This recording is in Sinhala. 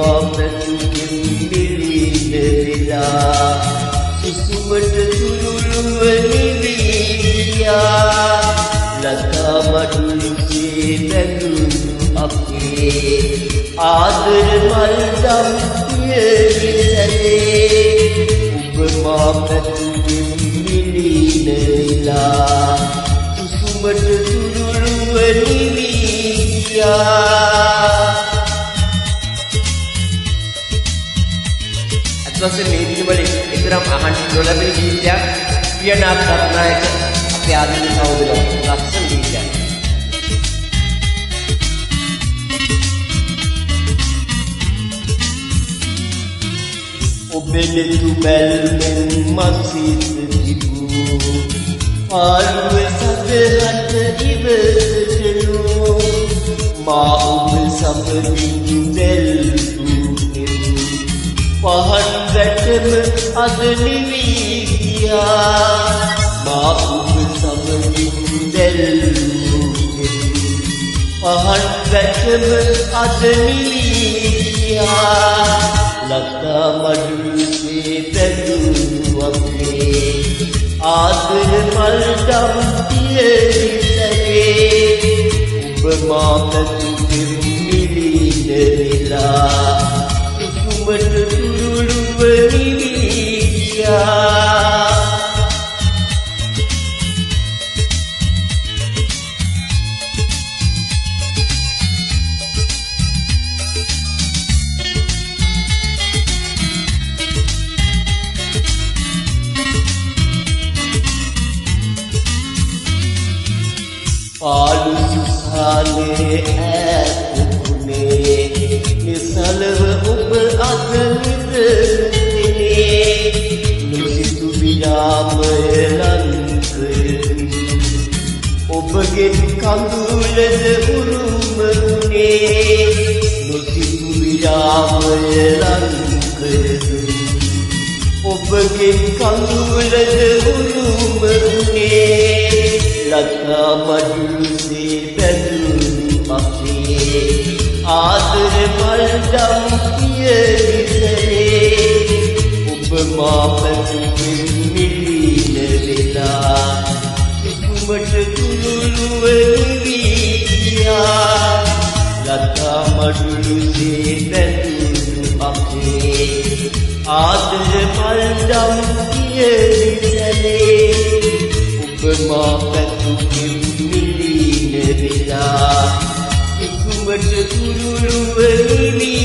මාපැතුකින් මිලින වෙලා සුසුමට තුරුළුව නිවියා ලතා මඩුල්සේ බැඳුණු අපේ ආදර මල්දම් පියවිසලේ ඔබ මාපැතුකින් මිලින වෙලා සුසුමට තුරුළුව නිවියා. අත්වශයෙන් මේ දිනවල එතරම් අහන්න නොලැබෙන ගීතයක් පියනාත් රත්නායක අපේ ආදරණීය සහෝදරයා ලස්සන ගීතයක්. ඔබෙලෙතු බැල්මෙන් මසිත තිබූ පාළුවේ සදහට ඉවසටනු මා ඔබ සමගින් දැල්පු පහන් වැටම අද නිවී ගියා මා ඔබ සමගින් දැල්පු පහන් වැටම අද නිවී ගියා ලතා මඩුල්සේ බැඳුණු අපේ ආදර මල්දම් පියවිසලේ ඔබ මාපැතුකින් මිලින වෙලා සුසුමට තුරුළුව නිවියා. පාළු සුසාලේ ඈතුනේ නිසලව ඔබ අද නිදනේ නොසිතු විරාමය ලංකරමි ඔබගෙන් කඳුලද උරුම වුණේ නොසිතු විරාමය ලංකරමි ඔබගෙන් කඳුලද උරුම වුණේ ලතා මඩුල්සේ බැඳුණු අපේ ආදර මල්දම් පියවිසලේ ඔබ මාපැතුකින් මිලින වෙලා සුසුමට තුරුළුව නිවී ගියා ලතා මඩුල්සේ බැඳුණු අපේ ආදර මල්දම් පියවිසලේ ඔබ මාපැතුකින් මිලින වෙලා සුසුමට තුරුළුව නිවී